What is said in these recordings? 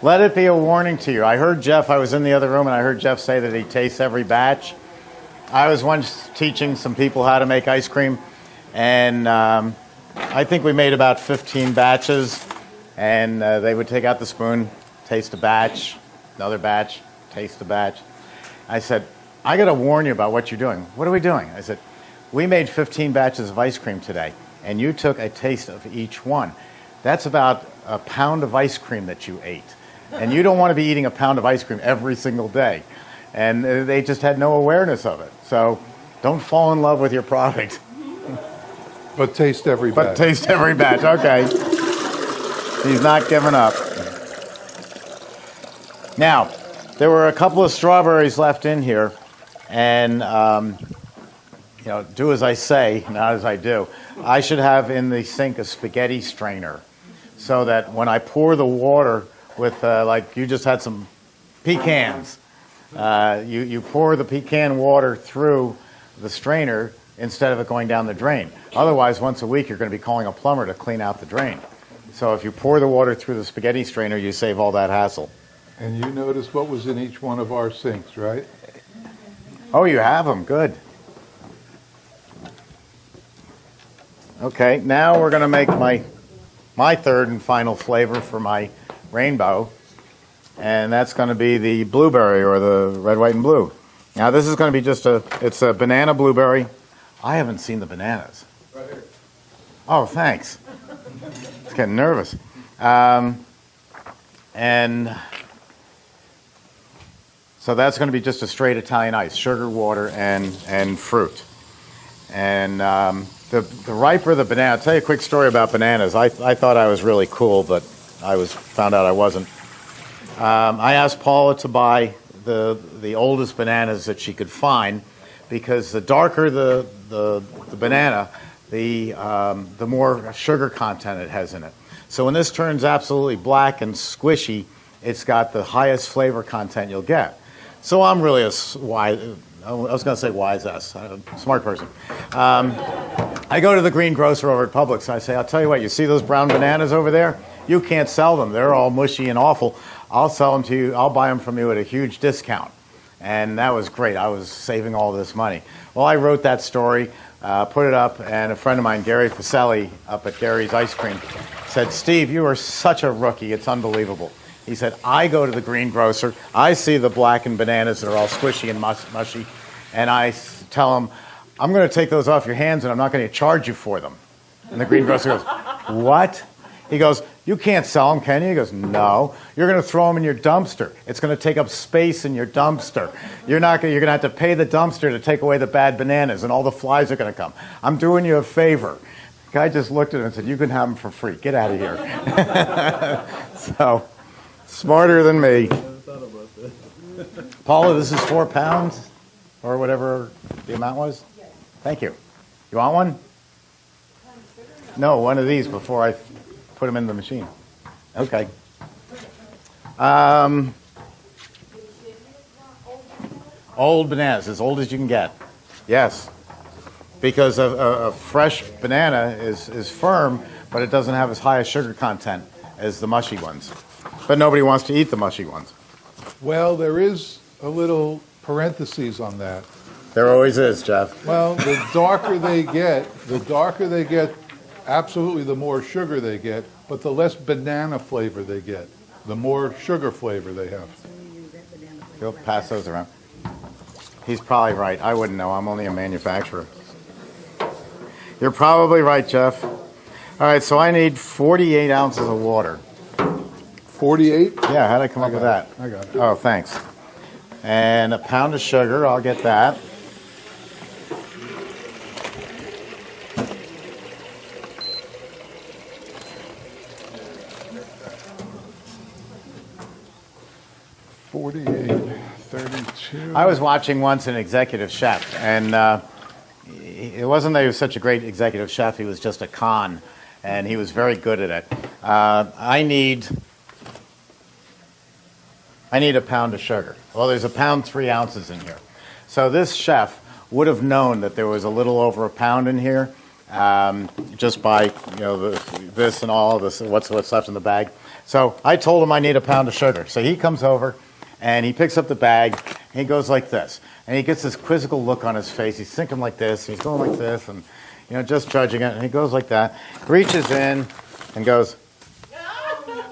Let it be a warning to you. I heard Jeff, I was in the other room, and I heard Jeff say that he tastes every batch. I was once teaching some people how to make ice cream, and I think we made about 15 batches, and they would take out the spoon, taste a batch, another batch, taste a batch. I said, I got to warn you about what you're doing. What are we doing? I said, we made 15 batches of ice cream today, and you took a taste of each one. That's about a pound of ice cream that you ate. And you don't want to be eating a pound of ice cream every single day. And they just had no awareness of it. So don't fall in love with your product. But taste every batch. But taste every batch, okay. He's not giving up. Now, there were a couple of strawberries left in here. And, do as I say, not as I do. I should have in the sink a spaghetti strainer so that when I pour the water with, like you just had some pecans, you pour the pecan water through the strainer instead of it going down the drain. Otherwise, once a week, you're going to be calling a plumber to clean out the drain. So if you pour the water through the spaghetti strainer, you save all that hassle. And you noticed what was in each one of our sinks, right? Oh, you have them. Good. Okay, now we're going to make my third and final flavor for my rainbow, and that's going to be the blueberry or the red, white, and blue. Now this is going to be it's a banana blueberry. I haven't seen the bananas. Right here. Oh, thanks. It's getting nervous. And so that's going to be just a straight Italian ice, sugar, water, and fruit. And the riper the banana, I'll tell you a quick story about bananas. I thought I was really cool, but found out I wasn't. I asked Paula to buy the oldest bananas that she could find, because the darker the banana, the more sugar content it has in it. So when this turns absolutely black and squishy, it's got the highest flavor content you'll get. So I'm really I was going to say wise ass, a smart person. I go to the green grocer over at Publix, and I say, I'll tell you what, you see those brown bananas over there? You can't sell them. They're all mushy and awful. I'll sell them to you. I'll buy them from you at a huge discount. And that was great. I was saving all this money. Well, I wrote that story, put it up, and a friend of mine, Gary Faselli, up at Gary's Ice Cream, said, Steve, you are such a rookie. It's unbelievable. He said, I go to the greengrocer, I see the blackened bananas that are all squishy and mushy, and I tell him, I'm going to take those off your hands and I'm not going to charge you for them. And the greengrocer goes, what? He goes, you can't sell them, can you? He goes, no. You're going to throw them in your dumpster. It's going to take up space in your dumpster. You're going to have to pay the dumpster to take away the bad bananas, and all the flies are going to come. I'm doing you a favor. The guy just looked at him and said, you can have them for free. Get out of here. So, smarter than me. Paula, this is 4 pounds, or whatever the amount was? Yes. Thank you. You want one? No, one of these before I put them in the machine. Okay. Old bananas, as old as you can get. Yes. Because a fresh banana is firm, but it doesn't have as high a sugar content as the mushy ones. But nobody wants to eat the mushy ones. Well, there is a little parentheses on that. There always is, Jeff. Well, the darker they get, absolutely the more sugar they get, but the less banana flavor they get, the more sugar flavor they have. He'll pass those around. He's probably right. I wouldn't know. I'm only a manufacturer. You're probably right, Jeff. All right, so I need 48 ounces of water. 48? Yeah, how did I come up with that? I got it. Oh, thanks. And a pound of sugar, I'll get that. I was watching once an executive chef, and it wasn't that he was such a great executive chef, he was just a con, and he was very good at it. I need a pound of sugar. Well, there's a pound 3 ounces in here. So this chef would have known that there was a little over a pound in here, just by, this and all this, what's left in the bag. So I told him I need a pound of sugar. So he comes over and he picks up the bag and he goes like this. And he gets this quizzical look on his face. He's thinking like this, he's going like this, and just judging it. And he goes like that, reaches in and goes,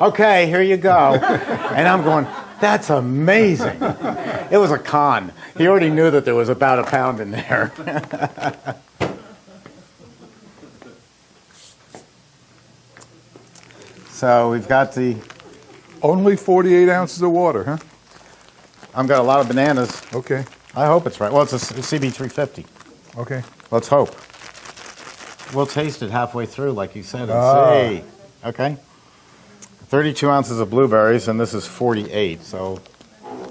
okay, here you go. And I'm going, that's amazing. It was a con. He already knew that there was about a pound in there. So we've got the... Only 48 ounces of water, huh? I've got a lot of bananas. Okay. I hope it's right. Well, it's a CB350. Okay. Let's hope. We'll taste it halfway through, like you said, and see. Okay. 32 ounces of blueberries, and this is 48, so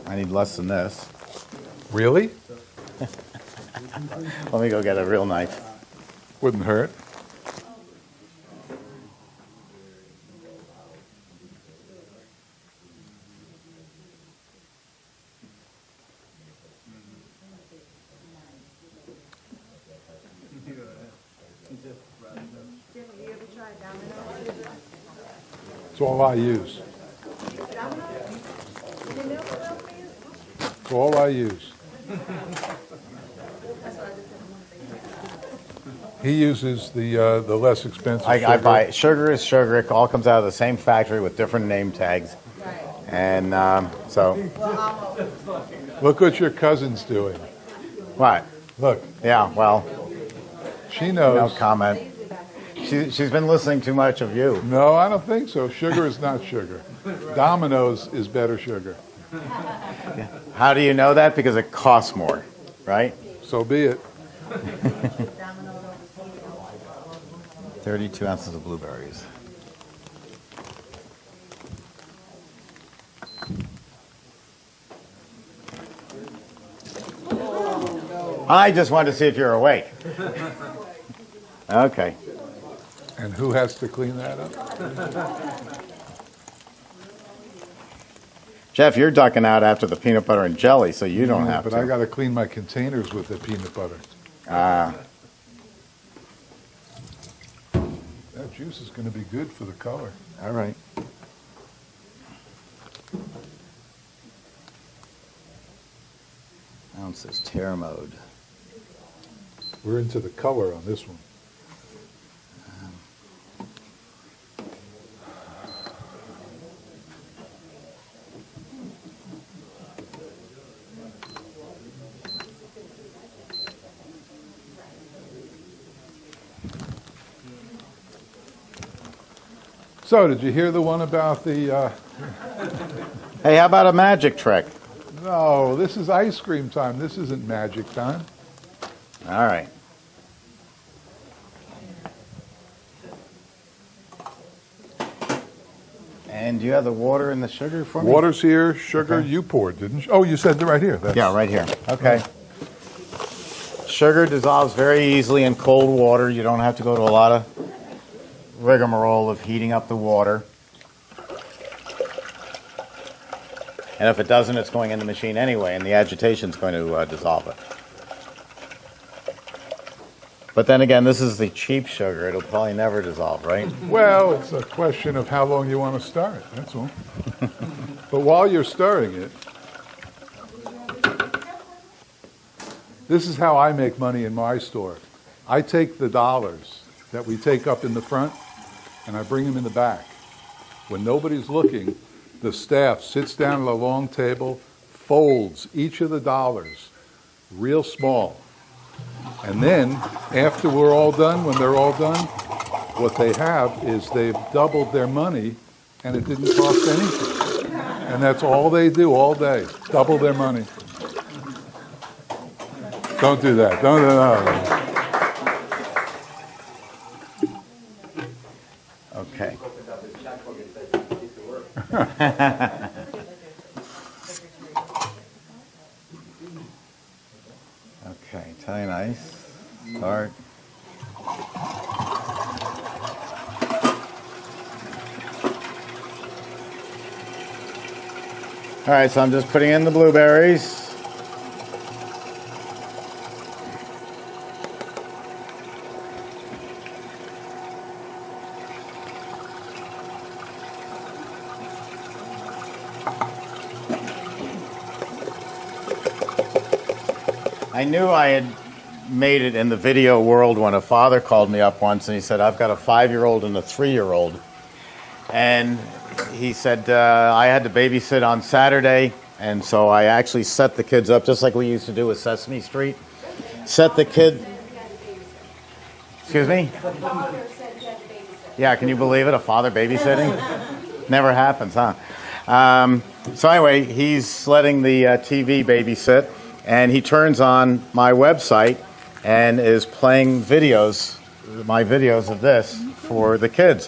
I need less than this. Really? Let me go get a real knife. Wouldn't hurt. It's all I use. It's all I use. He uses the less expensive sugar. I buy sugar is sugar. It all comes out of the same factory with different name tags. And so. Look what your cousin's doing. What? Look. Yeah, well. She knows. No comment. She's been listening too much of you. No, I don't think so. Sugar is not sugar. Domino's is better sugar. How do you know that? Because it costs more, right? So be it. 32 ounces of blueberries. I just wanted to see if you're awake. Okay. And who has to clean that up? Jeff, you're ducking out after the peanut butter and jelly, so you don't have but to. I got to clean my containers with the peanut butter. That juice is going to be good for the color. All right. Ounces, tear mode. We're into the color on this one. So, did you hear the one about the... Hey, how about a magic trick? No, this is ice cream time. This isn't magic time. All right. And do you have the water and the sugar for me? Water's here, sugar Okay. you poured, didn't you? Oh, you said it right here. That's, Yeah, right here. Okay. Sugar dissolves very easily in cold water. You don't have to go to a lot of rigmarole of heating up the water. And if it doesn't, it's going in the machine anyway, and the agitation's going to dissolve it. But then again, this is the cheap sugar. It'll probably never dissolve, right? Well, it's a question of how long you want to stir it, that's all. But while you're stirring it, this is how I make money in my store. I take the dollars that we take up in the front, and I bring them in the back. When nobody's looking, the staff sits down at a long table, folds each of the dollars real small. And then, after we're all done, when they're all done, what they have is they've doubled their money, and it didn't cost anything. And that's all they do all day, double their money. Don't do that. Don't do that. Okay. Okay, Italian ice. Start. All right, so I'm just putting in the blueberries. I knew I had made it in the video world when a father called me up once and he said, I've got a 5-year-old and a 3-year-old. And he said, I had to babysit on Saturday, and so I actually set the kids up just like we used to do with Sesame Street. Set the kid... Excuse me? Yeah, can you believe it? A father babysitting? Never happens, huh? So anyway, he's letting the TV babysit, and he turns on my website and is playing videos, my videos of this for the kids.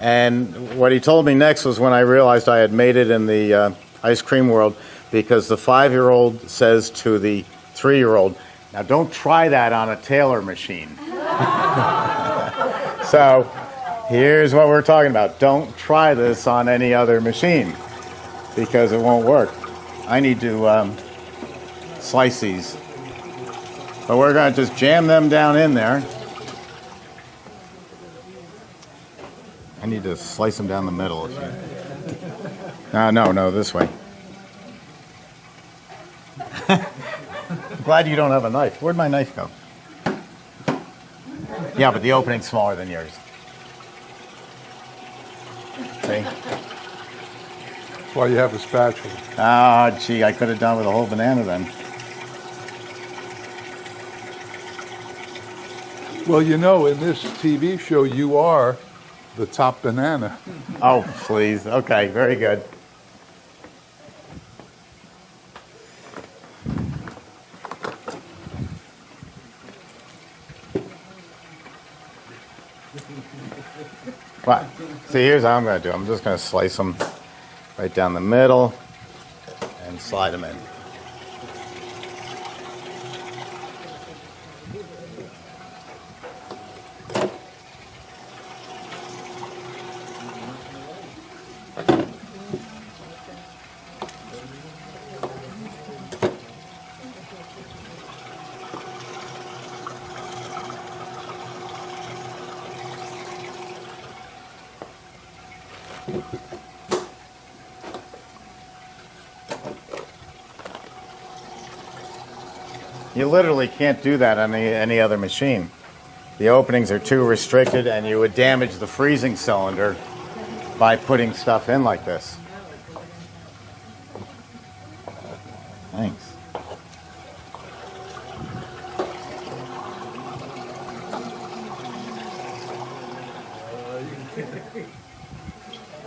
And what he told me next was when I realized I had made it in the ice cream world, because the 5-year-old says to the 3-year-old, now don't try that on a Taylor machine. So here's what we're talking about. Don't try this on any other machine, because it won't work. I need to slice these. But we're going to just jam them down in there. I need to slice them down the middle. No, this way. I'm glad you don't have a knife. Where'd my knife go? Yeah, but the opening's smaller than yours. See? That's why you have a spatula. Ah, gee, I could have done with a whole banana then. Well, you know, in this TV show, you are the top banana. Oh, please. Okay, very good. What? See, here's how I'm going to do. I'm just going to slice them right down the middle and slide them in. You literally can't do that on any other machine. The openings are too restricted, and you would damage the freezing cylinder by putting stuff in like this. Thanks.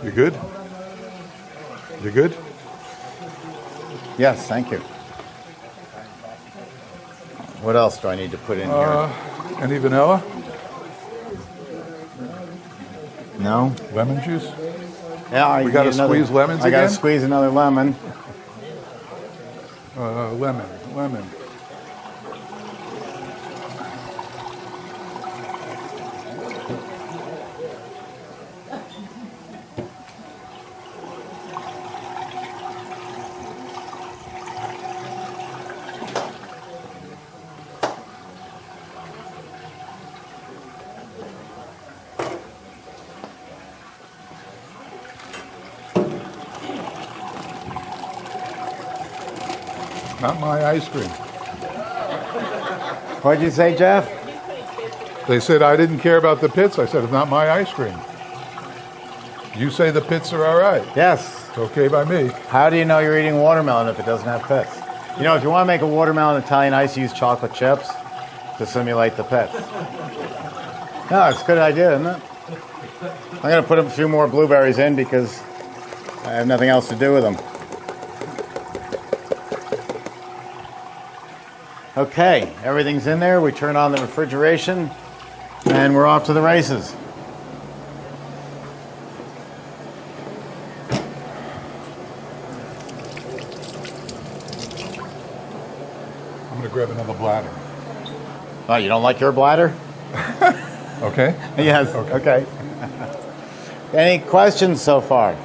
You good? You good? Yes, thank you. What else do I need to put in here? Any vanilla? No? Lemon juice? Yeah, We got to squeeze lemons I got to again? squeeze another lemon. Lemon. Not my ice cream. What'd you say, Jeff? They said I didn't care about the pits. I said, it's not my ice cream. You say the pits are all right. Yes. It's okay by me. How do you know you're eating watermelon if it doesn't have pits? You know, if you want to make a watermelon Italian ice, use chocolate chips to simulate the pits. No, it's a good idea, isn't it? I'm going to put a few more blueberries in because I have nothing else to do with them. Okay, everything's in there. We turn on the refrigeration, and we're off to the races. I'm going to grab another bladder. Oh, you don't like your bladder? Okay? Yes, okay. Any questions so far?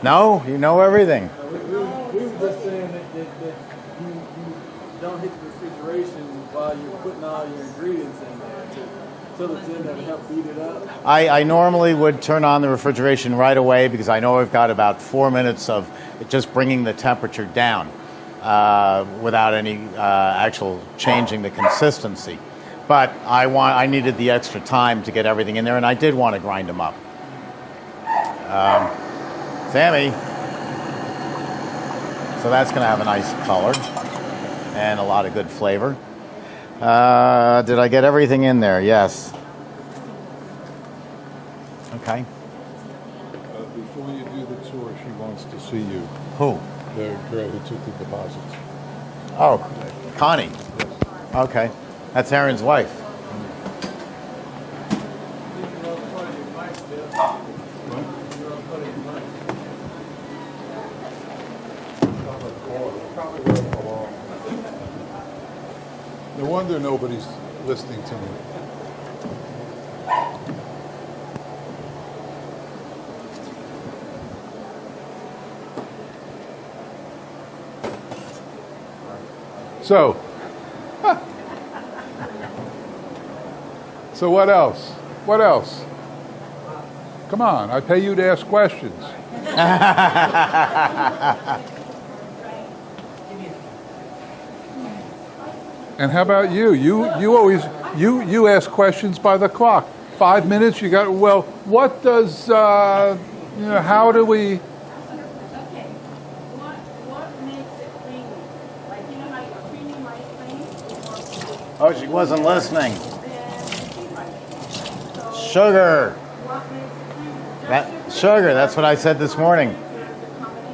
No? You know everything? We were just saying that you don't hit the refrigeration while you're putting all your ingredients in there till it's in there to help beat it up. I normally would turn on the refrigeration right away because I know I've got about 4 minutes of just bringing the temperature down. without any actual changing the consistency. But I needed the extra time to get everything in there, and I did want to grind them up. Sammy. So that's going to have a nice color and a lot of good flavor. Did I get everything in there? Yes. Okay. Before you do the tour, she wants to see you. Who? The girl who took the deposits. Oh, Connie. Okay. That's Aaron's wife. No wonder nobody's listening to me. So, so what else? What else? Come on, I pay you to ask questions. And how about you? You always you ask questions by the clock. 5 minutes, you got. Well, what does how do we? Okay, what makes it creamy? Like, you know how you're creaming ice cream? Oh, she wasn't listening. So Sugar. what makes it creamy? That sugar. That's what I said this morning.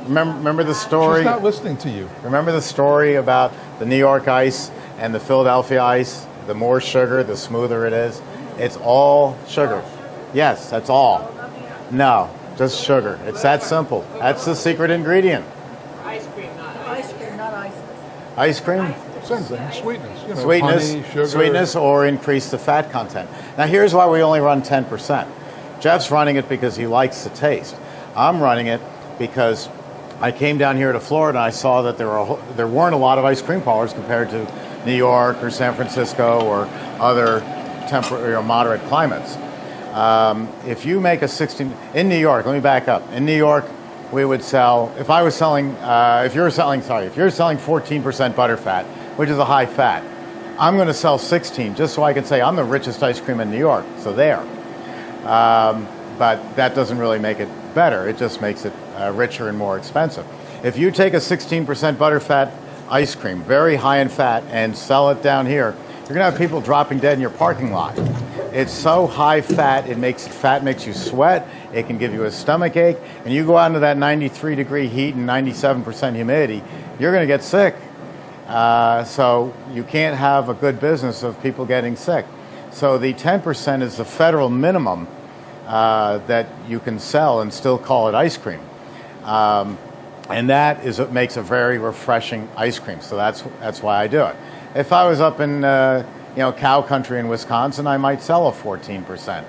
Remember the story? She's not listening to you. Remember the story about the New York ice and the Philadelphia ice? The more sugar, the smoother it is. It's all sugar. Yes, that's all. No, just sugar. It's that simple. That's the secret ingredient. Ice cream, not ice. Ice cream? Same thing. Sweetness. You know, Sweetness, honey, sugar. sweetness, or increase the fat content. Now, here's why we only run 10%. Jeff's running it because he likes the taste. I'm running it because I came down here to Florida and I saw that there weren't a lot of ice cream parlors compared to New York or San Francisco or other temperate or moderate climates. If you make a 16 in New York, let me back up. In New York, we would sell. If you're selling 14% butterfat, which is a high fat, I'm going to sell 16 just so I can say I'm the richest ice cream in New York. So there. But that doesn't really make it better. It just makes it richer and more expensive. If you take a 16% butterfat ice cream, very high in fat, and sell it down here, you're going to have people dropping dead in your parking lot. It's so high fat, fat makes you sweat, it can give you a stomach ache, and you go out into that 93-degree heat and 97% humidity, you're going to get sick. So you can't have a good business of people getting sick. So the 10% is the federal minimum that you can sell and still call it ice cream. And that is what makes a very refreshing ice cream. So that's why I do it. If I was up in cow country in Wisconsin, I might sell a 14%.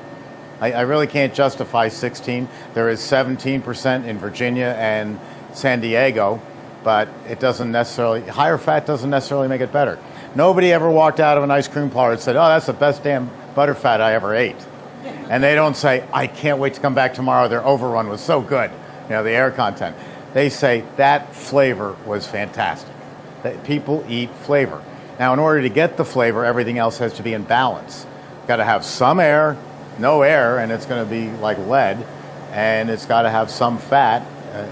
I really can't justify 16. There is 17% in Virginia and San Diego, but it doesn't necessarily, higher fat doesn't necessarily make it better. Nobody ever walked out of an ice cream parlor and said, oh, that's the best damn butterfat I ever ate. And they don't say, I can't wait to come back tomorrow. Their overrun was so good, the air content. They say that flavor was fantastic. That people eat flavor. Now, in order to get the flavor, everything else has to be in balance. Got to have some air, no air, and it's going to be like lead. And it's got to have some fat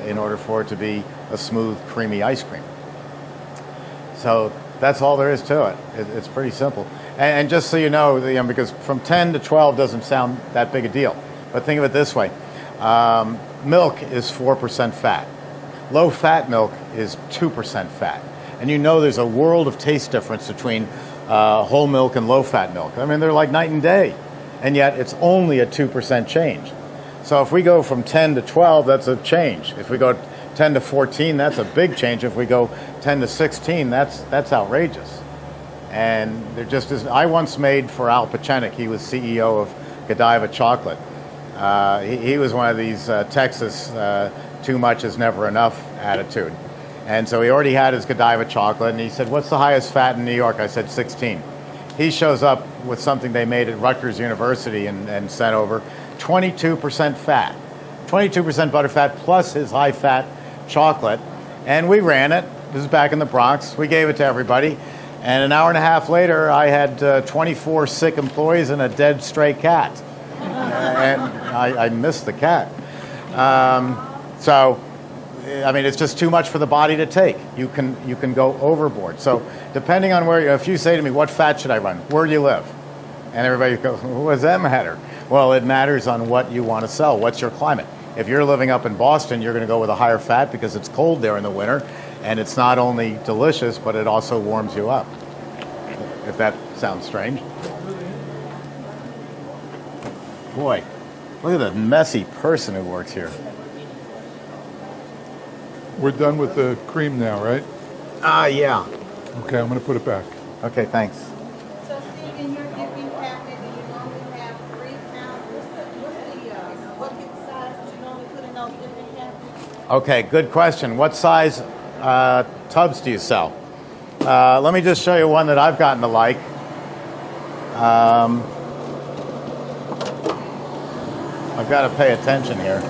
in order for it to be a smooth, creamy ice cream. So that's all there is to it. It's pretty simple. And just so you know, because from 10 to 12 doesn't sound that big a deal. But think of it this way. Milk is 4% fat. Low-fat milk is 2% fat. And there's a world of taste difference between whole milk and low-fat milk. I mean, they're like night and day. And yet it's only a 2% change. So if we go from 10 to 12, that's a change. If we go 10 to 14, that's a big change. If we go 10 to 16, that's outrageous. And there just is. I once made for Al Pachenik, he was CEO of Godiva Chocolate. He was one of these Texas too much is never enough attitude. And so he already had his Godiva chocolate, and he said, what's the highest fat in New York? I said 16. He shows up with something they made at Rutgers University and sent over, 22% fat. 22% butterfat plus his high-fat chocolate. And we ran it, This is back in the Bronx. We gave it to everybody. And an hour and a half later, I had 24 sick employees and a dead stray cat. And I missed the cat. So, I mean, it's just too much for the body to take. You can go overboard. So, depending on where if you say to me, what fat should I run? Where do you live? And everybody goes, what does that matter? Well, it matters on what you want to sell. What's your climate? If you're living up in Boston, you're going to go with a higher fat because it's cold there in the winter. And it's not only delicious, but it also warms you up. If that sounds strange. Boy, look at the messy person who works here. We're done with the cream now, right? Yeah. Okay, I'm going to put it back. Okay, thanks. So Steve, in your dipping cabinet, do you normally have 3 pounds? What bucket size do you normally put in those dipping cabinets? Okay, good question. What size tubs do you sell? Let me just show you one that I've gotten to like. I've got to pay attention here.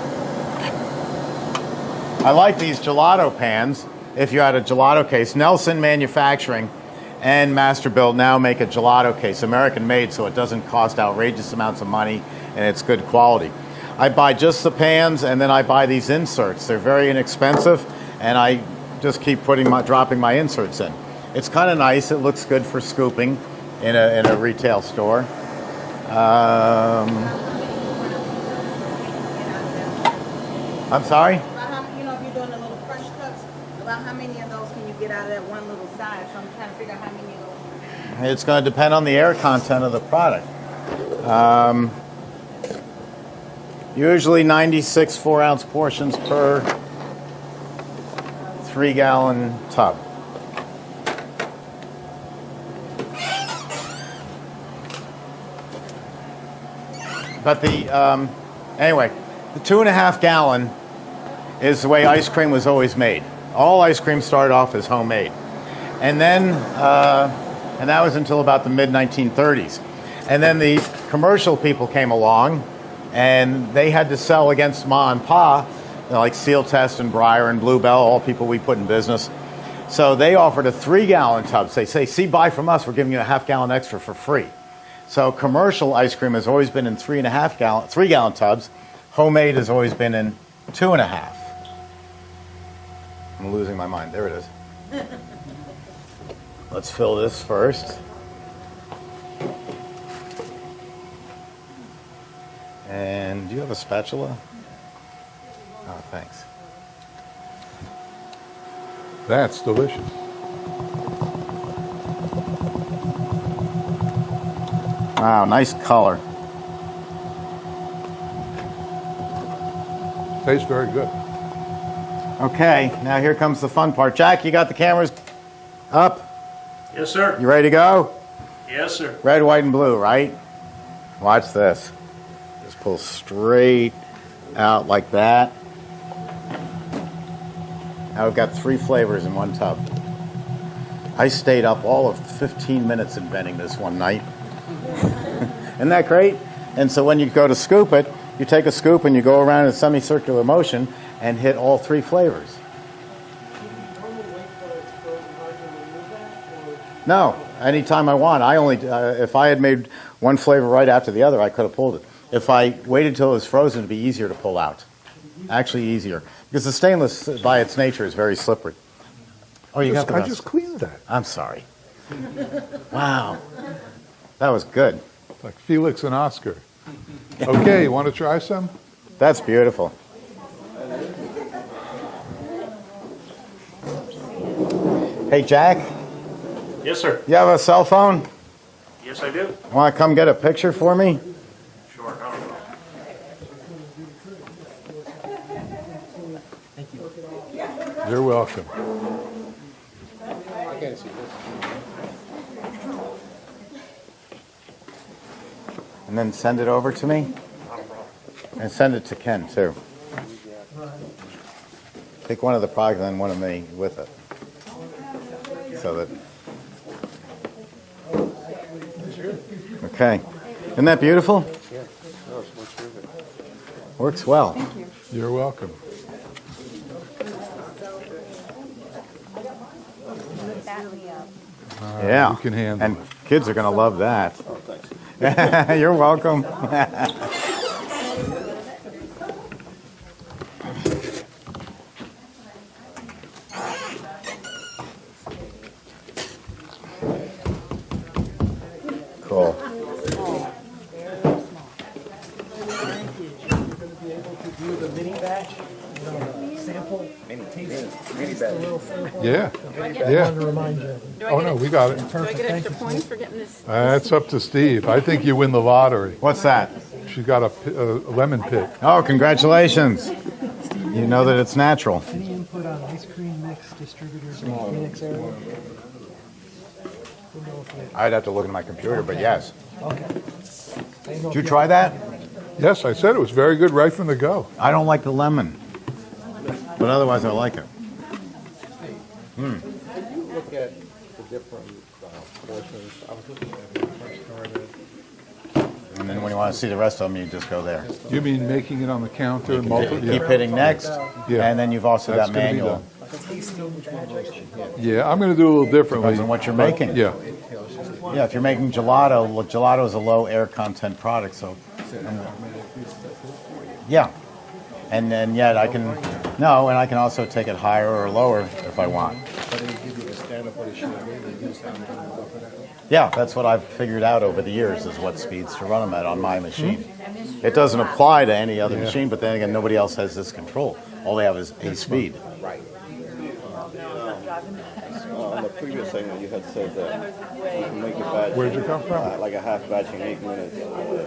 I like these gelato pans. If you had a gelato case, Nelson Manufacturing and Masterbuilt now make a gelato case, American made, so it doesn't cost outrageous amounts of money and it's good quality. I buy just the pans and then I buy these inserts. They're very inexpensive and I just keep dropping my inserts in. It's kind of nice. It looks good for scooping in a retail store. I'm sorry? About how, if you're doing the little crunch cups, about how many of those can you get out of that one little size? So I'm trying to figure out how many of those. It's going to depend on the air content of the product. Usually 96 4-ounce portions per 3-gallon tub. But anyway, the 2.5 gallon is the way ice cream was always made. All ice cream started off as homemade. And then, and that was until about the mid-1930s. And then the commercial people came along and they had to sell against Ma and Pa, like Seal Test and Breyer and Bluebell, all people we put in business. So they offered a 3-gallon tub. They say, see, buy from us, we're giving you a half-gallon extra for free. So commercial ice cream has always been in 3-gallon tubs. Homemade has always been in 2.5. I'm losing my mind. There it is. Let's fill this first. And do you have a spatula? Oh, thanks. That's delicious. Wow, nice color. Tastes very good. Okay, now here comes the fun part. Jack, you got the cameras up? Yes, sir. You ready to go? Yes, sir. Red, white, and blue, right? Watch this. Just pull straight out like that. Now we've got 3 flavors in one tub. I stayed up all of 15 minutes inventing this one night. Isn't that great? And so when you go to scoop it, you take a scoop and you go around in a semicircular motion and hit all 3 flavors. No, anytime I want. I only, if I had made one flavor right after the other, I could have pulled it. If I waited until it was frozen, it'd be easier to pull out. Actually easier. Because the stainless, by its nature, is very slippery. Oh, you got the I rest. just cleaned that. I'm sorry. Wow. That was good. Like Felix and Oscar. Okay, you want to try some? That's beautiful. Hey, Jack, Yes, sir. you have a cell phone? Yes, I do. Want to come get a picture for me? Sure. You're welcome. And then send it over to me? And send it to Ken, too. Take one of the products and then one of me with it. So that... Okay. Isn't that beautiful? Yeah. No, it's much bigger. Works well. You're welcome. back me up. Yeah. You can handle And it. kids are going to love that. Oh, thanks. You're welcome. Cool. Be able to do the mini batch, sample, taste a little sample. Yeah, Wanted yeah. to remind you. Oh, no, we got it. Do I Perfect, get thank extra you. points for getting this? That's up to Steve. I think you win the lottery. What's that? She got a lemon pit. Oh, congratulations. You know that it's natural. Any input on ice cream mix distributors in the Phoenix area? Didn't know if you- I'd have to look at my computer, but yes. Okay. Did you try that? Yes, I said it was very good right from the go. I don't like the lemon, but otherwise I like it. Look at the different portions. I was looking at the first started. And then when you want to see the rest of them, you just go there. You mean making it on the counter and Keep yeah. hitting next, Yeah. and then you've also That's got gonna be manual. Yeah, I'm going to do a little differently. Depends on what you're making. Yeah, Yeah, if you're making gelato, gelato is a low air content product, so. Yeah. And then yet I can, no, and I can also take it higher or lower if I want. But they give you the standard for the shoe. They use how many for that. Yeah, that's what I've figured out over the years is what speeds to run them at on my machine. It doesn't apply to any other Yeah. machine, but then again, nobody else has this control. All they have is a speed. Right. On the previous segment, you had said that you can make a batch. Where'd you come from? Like a half batch in 8 minutes.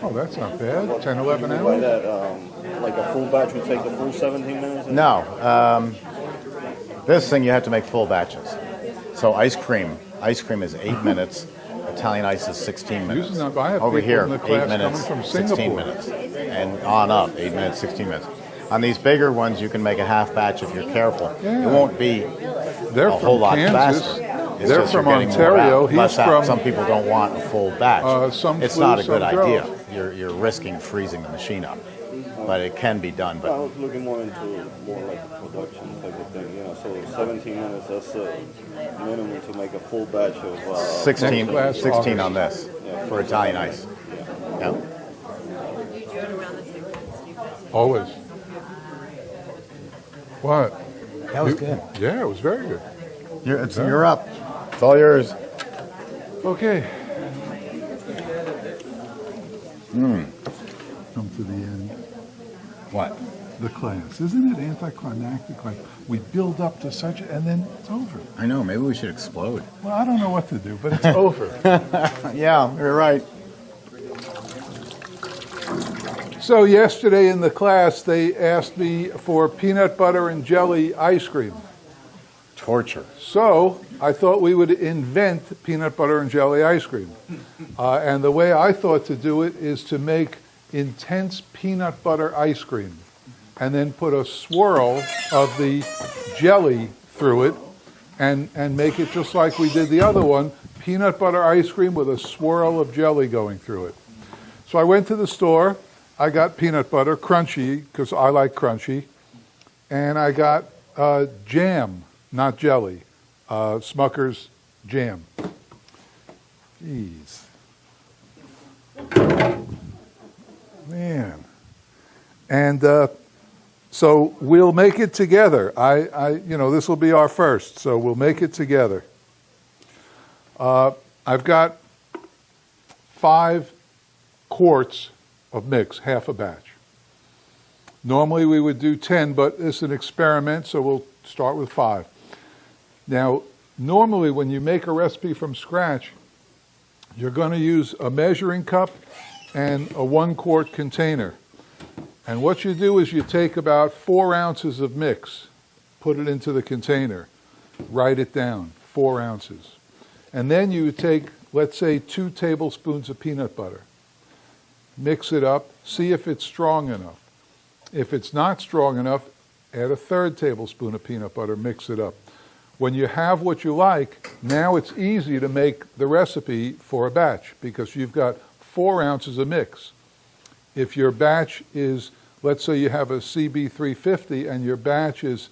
oh, that's not bad. 10, 11 By hours? that, like a full batch would take the full 17 minutes? No, this thing you have to make full batches. So ice cream is 8 minutes. Italian ice is 16 minutes. Using that, I have Over people here, in the 8 class minutes, coming from 16 Singapore. minutes, and on up, 8 minutes, 16 minutes. On these bigger ones, you can make a half batch if you're careful. Yeah. It won't be They're a whole from lot Kansas. faster. It's They're just you're from getting more Ontario. out, He's less out. from- Some people don't want a full batch. some it's flew, not a good some drove. idea. You're risking freezing the machine up, but it can be done. I But was looking more into more like a production type of thing, you know. So 17 minutes, that's minimum to make a full batch of. 16, Next class, 16 August. on this for Italian ice. Yeah. Always. What? That was good. Yeah, it was very good. You're up. It's all yours. Okay. Come to the end. What? The class. Isn't it anticlimactic? Like, we build up to such a, and then it's over. I know. Maybe we should explode. Well, I don't know what to do, but it's over. Yeah, you're right. So yesterday in the class, they asked me for peanut butter and jelly ice cream. Torture. So I thought we would invent peanut butter and jelly ice cream. And the way I thought to do it is to make intense peanut butter ice cream and then put a swirl of the jelly through it and make it just like we did the other one, peanut butter ice cream with a swirl of jelly going through it. So I went to the store. I got peanut butter, crunchy, because I like crunchy, and I got jam, not jelly, Smucker's jam. Jeez. Man. And so we'll make it together. This will be our first, so we'll make it together. I've got 5 quarts of mix, half a batch. Normally we would do 10, but it's an experiment, so we'll start with 5. Now, normally when you make a recipe from scratch, you're going to use a measuring cup and a 1-quart container. And what you do is you take about 4 ounces of mix, put it into the container, write it down, 4 ounces. And then you take, let's say, 2 tablespoons of peanut butter. Mix it up, see if it's strong enough. If it's not strong enough, add a 3rd tablespoon of peanut butter, mix it up. When you have what you like, now it's easy to make the recipe for a batch because you've got 4 ounces of mix. If your batch is, let's say you have a CB350 and your batch is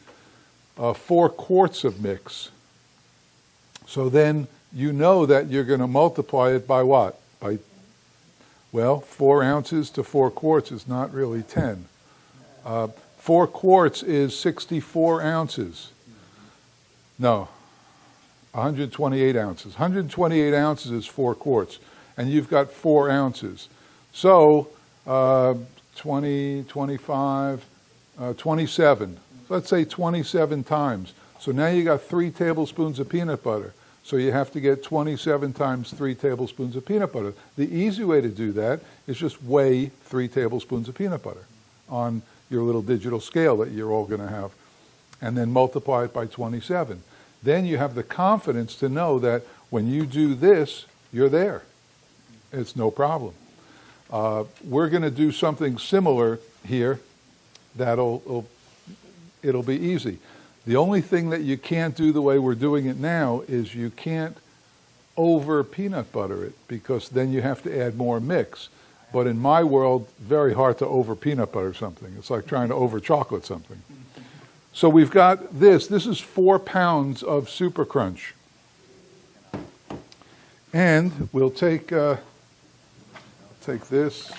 4 quarts of mix, So then you know that you're going to multiply it by what? Well, 4 ounces to 4 quarts is not really 10. 4 quarts is 64 ounces. No, 128 ounces. 128 ounces is 4 quarts, and you've got 4 ounces. So 20, 25, 27. Let's say 27 times. So now you got 3 tablespoons of peanut butter. So you have to get 27 times 3 tablespoons of peanut butter. The easy way to do that is just weigh 3 tablespoons of peanut butter on your little digital scale that you're all going to have, and then multiply it by 27. Then you have the confidence to know that when you do this, you're there. It's no problem. We're going to do something similar here it'll be easy. The only thing that you can't do the way we're doing it now is you can't over peanut butter it, because then you have to add more mix. But in my world, very hard to over peanut butter something. It's like trying to over chocolate something. So we've got this. This is 4 pounds of Super Crunch. And we'll take this.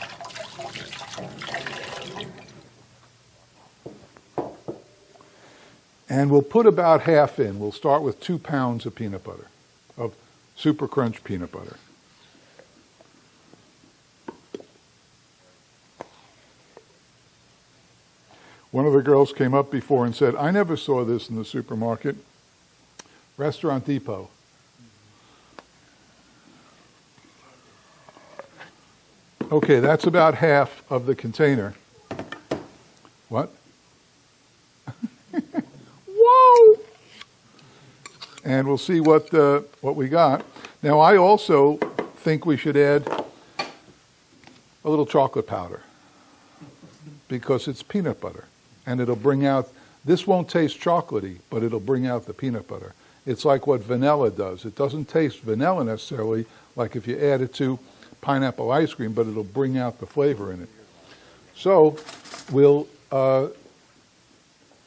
And we'll put about half in. We'll start with 2 pounds of peanut butter, of Super Crunch peanut butter. One of the girls came up before and said, I never saw this in the supermarket. Restaurant Depot. Okay, that's about half of the container. What? Whoa! And we'll see what we got. Now, I also think we should add a little chocolate powder, because it's peanut butter, and it'll bring out, this won't taste chocolatey, but it'll bring out the peanut butter. It's like what vanilla does. It doesn't taste vanilla necessarily, like if you add it to pineapple ice cream, but it'll bring out the flavor in it. So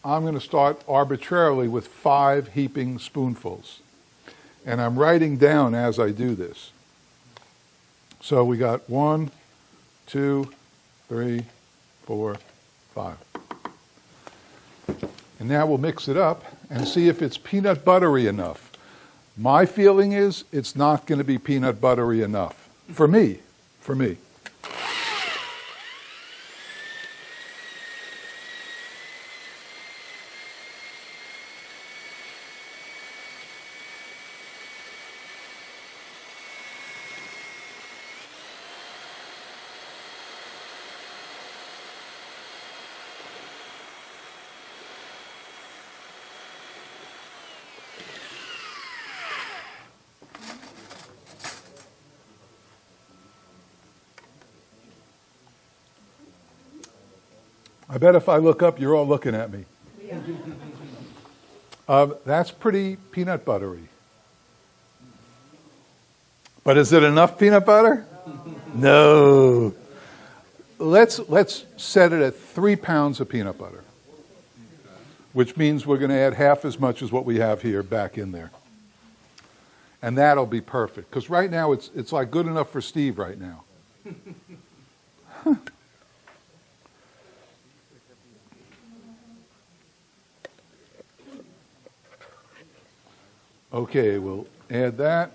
I'm going to start arbitrarily with 5 heaping spoonfuls. And I'm writing down as I do this. So we got 1, 2, 3, 4, 5. And now we'll mix it up and see if it's peanut buttery enough. My feeling is it's not going to be peanut buttery enough. For me. I bet if I look up, you're all looking at me. That's pretty peanut buttery. But is it enough peanut butter? No. Let's set it at 3 pounds of peanut butter, which means we're going to add half as much as what we have here back in there. And that'll be perfect, because right now it's like good enough for Steve right now. Okay, we'll add that.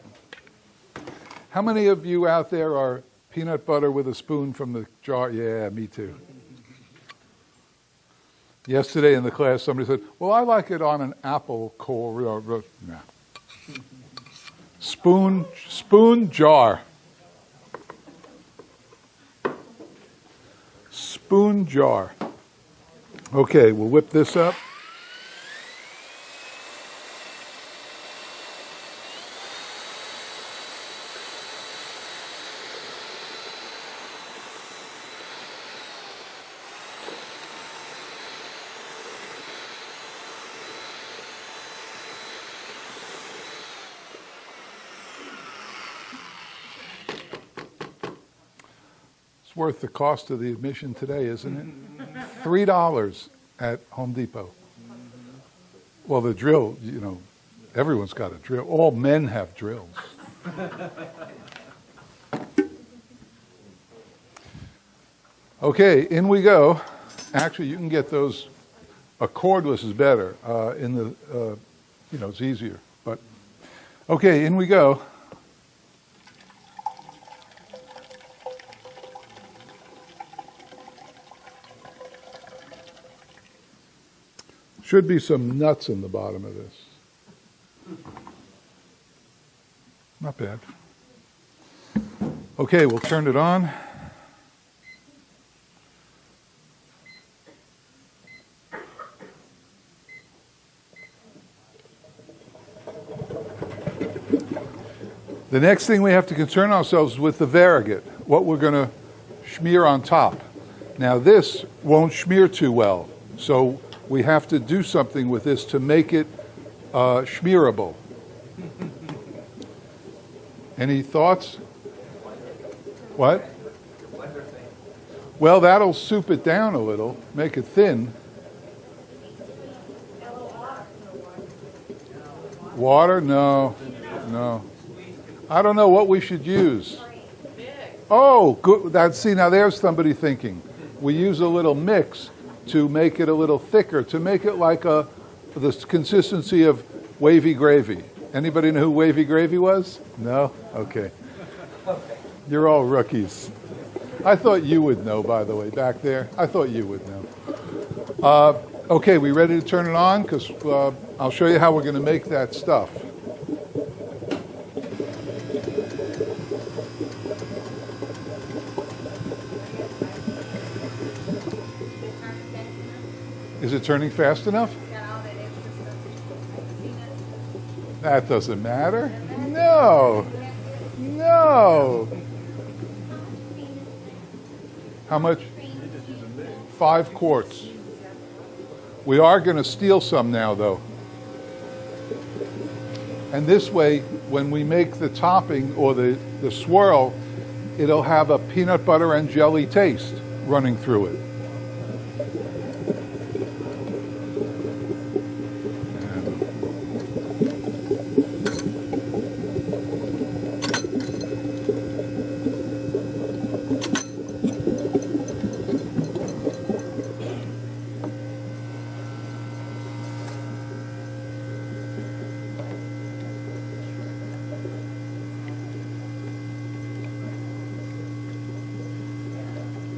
How many of you out there are peanut butter with a spoon from the jar? Yeah, me too. Yesterday in the class, somebody said, well, I like it on an apple core. No. Spoon jar. Spoon jar. Okay, we'll whip this up. It's worth the cost of the admission today, isn't it? $3 at Home Depot. Well, the drill, Everyone's got a drill. All men have drills. Okay, in we go. Actually, you can get those. A cordless is better. It's easier. But okay, in we go. Should be some nuts in the bottom of this. Not bad. Okay, we'll turn it on. The next thing we have to concern ourselves with the variegated, what we're going to smear on top. Now this won't smear too well, so we have to do something with this to make it smearable. Any thoughts? What? Well, that'll soup it down a little, make it thin. Water? No. I don't know what we should use. Oh, good. See, now there's somebody thinking. We use a little mix to make it a little thicker, to make it like the consistency of wavy gravy. Anybody know who wavy gravy was? No? Okay. You're all rookies. I thought you would know, by the way, back there. I thought you would know. Okay, we ready to turn it on? Because I'll show you how we're going to make that stuff. Is it turning fast enough? That doesn't matter. No. How much? 5 quarts. We are going to steal some now, though. And this way, when we make the topping or the swirl, it'll have a peanut butter and jelly taste running through it.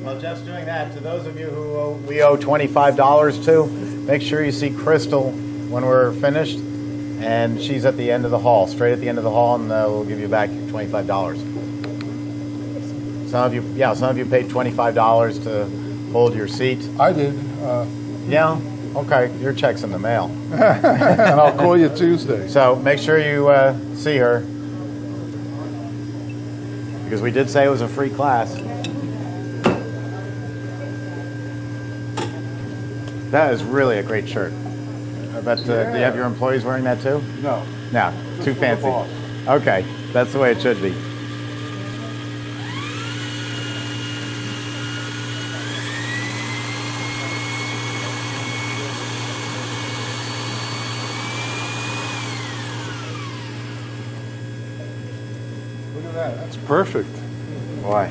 Well, just doing that, to those of you who we owe $25 to, make sure you see Crystal when we're finished, and she's at the end of the hall, straight at the end of the hall, and we'll give you back $25. Some of you paid $25 to hold your seat. I did. Yeah? Okay, your check's in the mail. And I'll call you Tuesday. So make sure you see her, because we did say it was a free class. That is really a great shirt. I bet, do you have your employees wearing that too? No. No, too fancy. Okay, that's the way it should be. Look at that. That's perfect. Boy,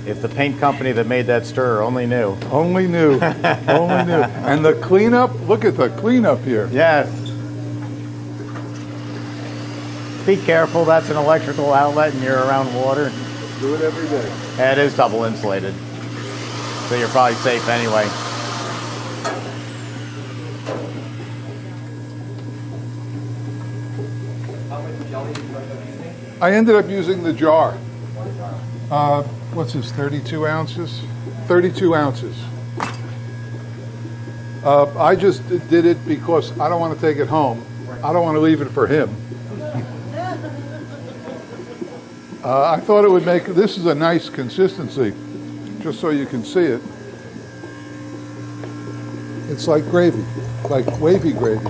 if the paint company that made that stir only knew. Only knew. Only knew. And the cleanup, look at the cleanup here. Yes. Be careful, that's an electrical outlet and you're around water. Do it every day. It is double insulated, so you're probably safe anyway. I ended up using the jar. What's this, 32 ounces? 32 ounces. I just did it because I don't want to take it home. I don't want to leave it for him. I thought it would make, this is a nice consistency, just so you can see it. It's like gravy, like wavy gravy.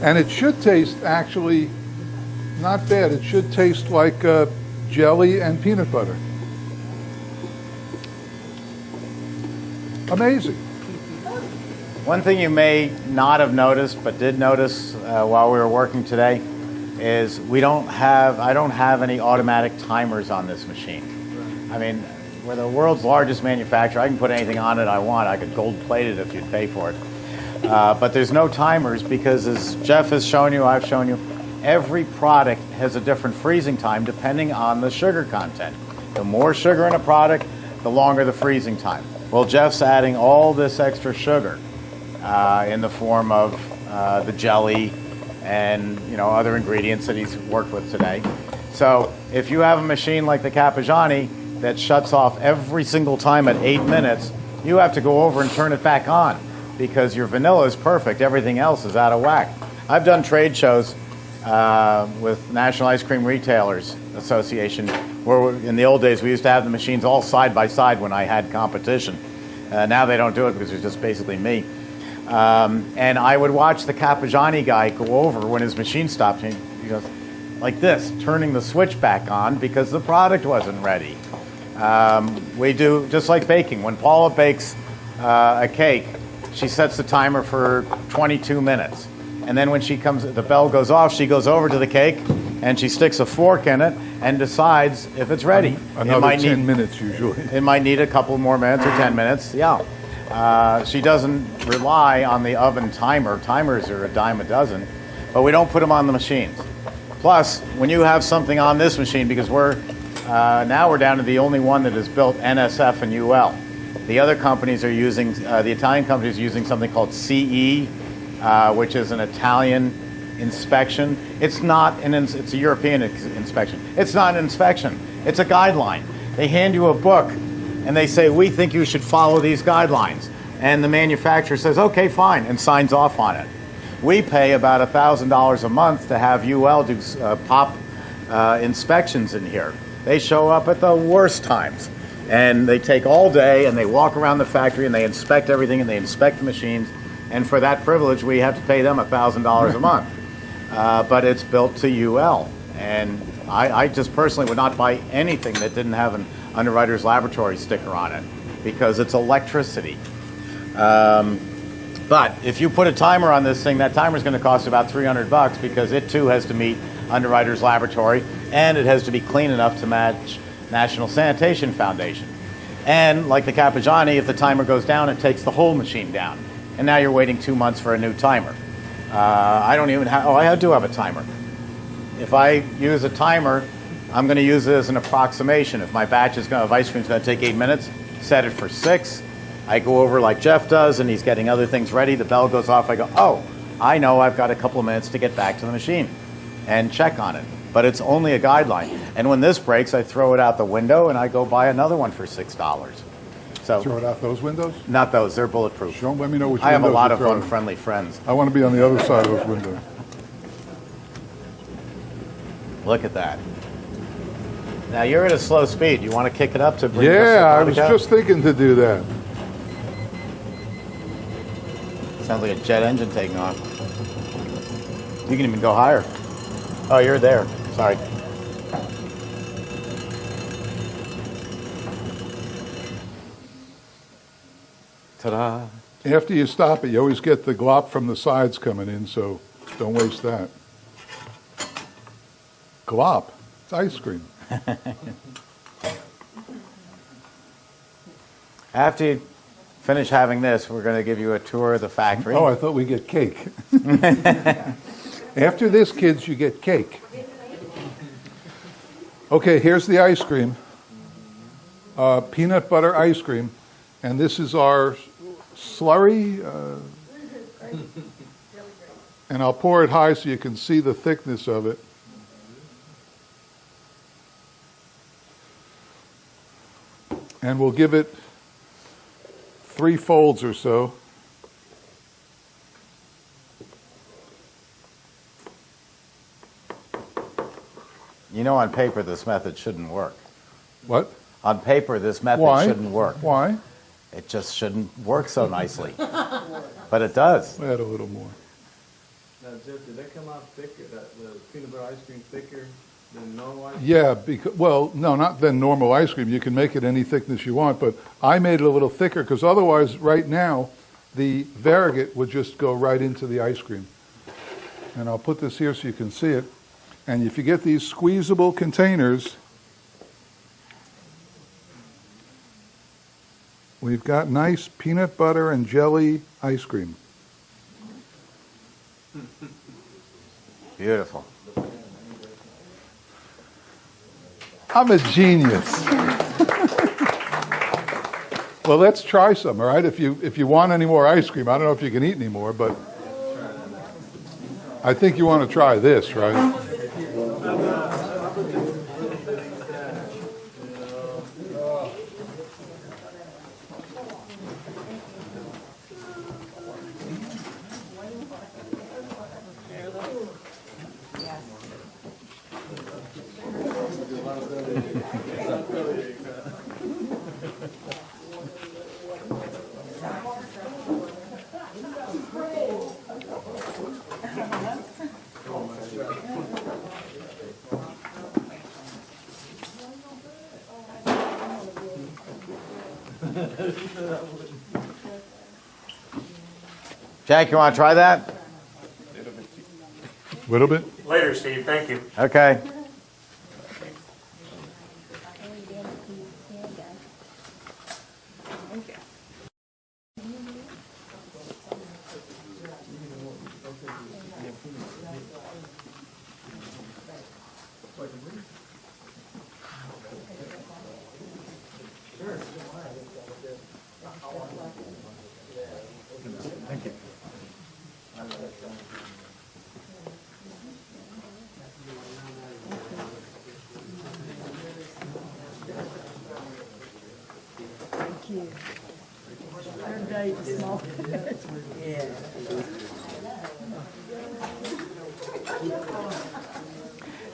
And it should taste actually not bad. It should taste like jelly and peanut butter. Amazing. One thing you may not have noticed, but did notice while we were working today, is I don't have any automatic timers on this machine. I mean, we're the world's largest manufacturer. I can put anything on it I want. I could gold plate it if you'd pay for it. But there's no timers because, as Jeff has shown you, I've shown you, every product has a different freezing time depending on the sugar content. The more sugar in a product, the longer the freezing time. Well, Jeff's adding all this extra sugar in the form of the jelly and other ingredients that he's worked with today. So if you have a machine like the Cappigiani that shuts off every single time at 8 minutes, you have to go over and turn it back on because your vanilla is perfect. Everything else is out of whack. I've done trade shows with National Ice Cream Retailers Association, where in the old days we used to have the machines all side by side when I had competition. Now they don't do it because it's just basically me. And I would watch the Cappigiani guy go over when his machine stopped. And he goes like this, turning the switch back on because the product wasn't ready. We do just like baking. When Paula bakes a cake, she sets the timer for 22 minutes. And then when the bell goes off, she goes over to the cake and she sticks a fork in it and decides if it's ready. Another 10 minutes usually. It might need a couple more minutes or 10 minutes, yeah. She doesn't rely on the oven timer. Timers are a dime a dozen, but we don't put them on the machines. Plus, when you have something on this machine, because now we're down to the only one that has built NSF and UL. The other companies are using, the Italian company is using something called CE, which is an Italian inspection. It's a European inspection. It's not an inspection. It's a guideline. They hand you a book and they say, we think you should follow these guidelines. And the manufacturer says, okay, fine, and signs off on it. We pay about $1,000 a month to have UL do pop inspections in here. They show up at the worst times. And they take all day and they walk around the factory and they inspect everything and they inspect the machines. And for that privilege, we have to pay them $1,000 a month. But it's built to UL. And I just personally would not buy anything that didn't have an Underwriters Laboratory sticker on it because it's electricity. But if you put a timer on this thing, that timer is going to cost about $300 because it too has to meet Underwriters Laboratory and it has to be clean enough to match National Sanitation Foundation. And like the Cappigiani, if the timer goes down, it takes the whole machine down. And now you're waiting 2 months for a new timer. I don't even have, I do have a timer. If I use a timer, I'm going to use it as an approximation. If my batch of ice cream is going to take 8 minutes, set it for 6. I go over like Jeff does, and he's getting other things ready. The bell goes off. I go, oh, I know I've got a couple of minutes to get back to the machine and check on it. But it's only a guideline. And when this breaks, I throw it out the window, and I go buy another one for $6. So Throw it out those windows? not those. They're bulletproof. Let me know which I have a windows lot to of throw. unfriendly friends. I want to be on the other side of those windows. Look at that. Now you're at a slow speed. You want to kick it up to bring Yeah, I the was product just thinking to do that. out? Sounds like a jet engine taking off. You can even go higher. Oh, you're there. Sorry. Ta-da. After you stop it, you always get the glop from the sides coming in, so don't waste that. Glop. It's ice cream. After you finish having this, we're going to give you a tour of the factory. Oh, I thought we get cake. After this, kids, you get cake. Okay, here's the ice cream. Peanut butter ice cream. And this is our slurry. And I'll pour it high so you can see the thickness of it. And we'll give it 3 folds or so. You know, on paper, this method shouldn't work. What? On paper, this method Why? shouldn't work. Why? It just shouldn't work so nicely. But it does. Add a little more. Now, Jeff, did that come out thicker, the peanut butter ice cream thicker than normal ice cream? Yeah, well, no, not than normal ice cream. You can make it any thickness you want, but I made it a little thicker because otherwise, right now, the variegate would just go right into the ice cream. And I'll put this here so you can see it. And if you get these squeezable containers, we've got nice peanut butter and jelly ice cream. Beautiful. I'm a genius. Well, let's try some, all right? If you want any more ice cream, I don't know if you can eat any more, but I think you want to try this, right? Jack, you want to try that? A little bit? Later, Steve. Thank you. Okay.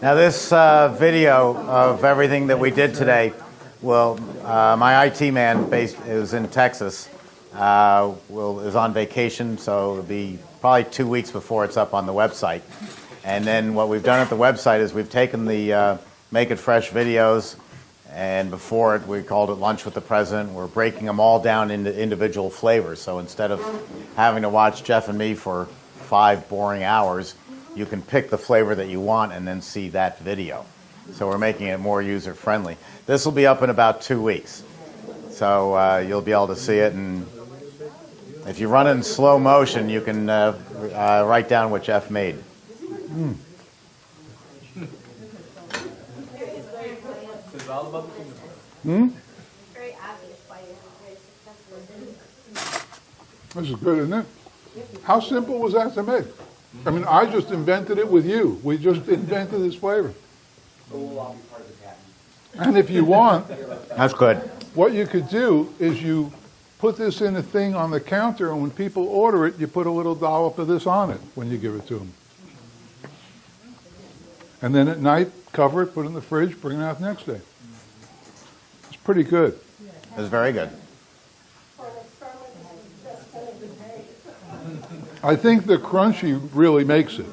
Now this video of everything that we did today, well, my IT man is in Texas, is on vacation, so it'll be probably 2 weeks before it's up on the website. And then what we've done at the website is we've taken the Make It Fresh videos, and before it we called it Lunch with the President. We're breaking them all down into individual flavors. So instead of having to watch Jeff and me for 5 boring hours, you can pick the flavor that you want and then see that video. So we're making it more user-friendly. This will be up in about 2 weeks. So you'll be able to see it. And if you run it in slow motion, you can write down what Jeff made. Mm. It's all about the peanut butter. Hmm? Very obvious why you're very successful. This is good, isn't it? How simple was that to make? I mean, I just invented it with you. We just invented this flavor. And if you want, That's good. what you could do is you put this in a thing on the counter, and when people order it, you put a little dollop of this on it when you give it to them. And then at night, cover it, put it in the fridge, bring it out the next day. It's pretty good. It was very good. I think the crunchy really makes it.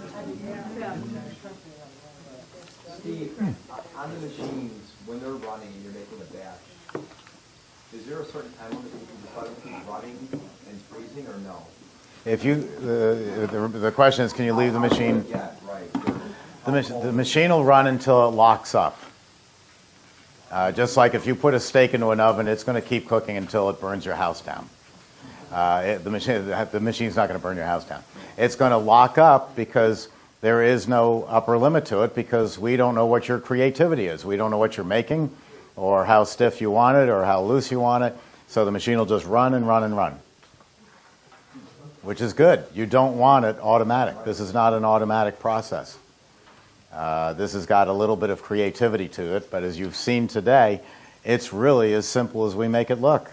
Steve, on the machines, when they're running and you're making a batch, is there a certain time limit that you can decide between running and freezing, or no? If you, the question is, can you leave the machine? Yeah, right. The machine will run until it locks up. Just like if you put a steak into an oven, it's going to keep cooking until it burns your house down. The machine's not going to burn your house down. It's going to lock up because there is no upper limit to it, because we don't know what your creativity is. We don't know what you're making or how stiff you want it or how loose you want it. So the machine will just run and run and run, which is good. You don't want it automatic. This is not an automatic process. This has got a little bit of creativity to it, but as you've seen today, it's really as simple as we make it look.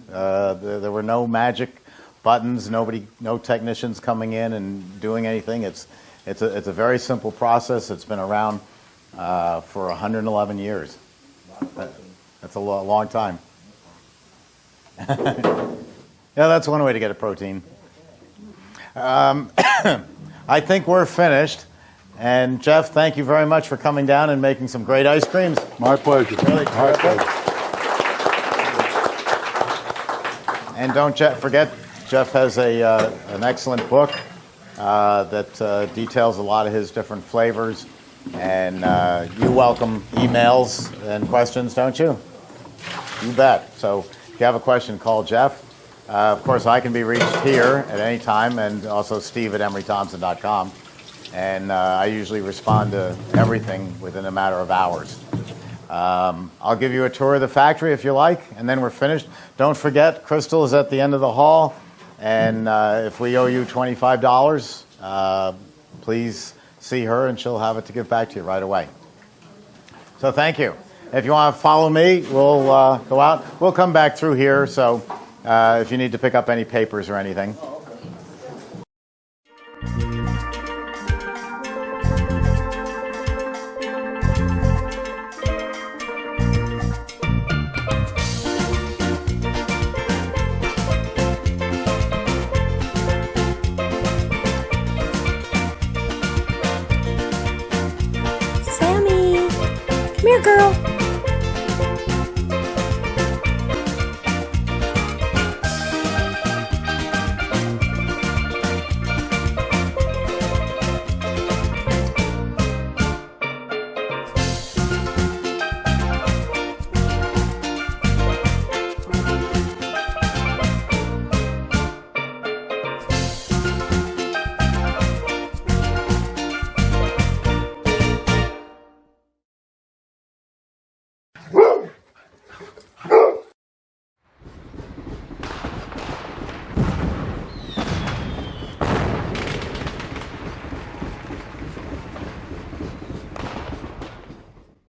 There were no magic buttons, no technicians coming in and doing anything. It's a very simple process. It's been around for 111 years. That's a long time. Yeah, that's one way to get a protein. I think we're finished. And Jeff, thank you very much for coming down and making some great ice creams. My pleasure. Really My pleasure. And don't forget, Jeff has an excellent book that details a lot of his different flavors. And you welcome emails and questions, don't you? You bet. So if you have a question, call Jeff. Of course, I can be reached here at any time, and also Steve at emerythompson.com. And I usually respond to everything within a matter of hours. I'll give you a tour of the factory if you like, and then we're finished. Don't forget, Crystal is at the end of the hall, and if we owe you $25, please see her, and she'll have it to give back to you right away. So thank you. If you want to follow me, we'll go out. We'll come back through here, so if you need to pick up any papers or anything.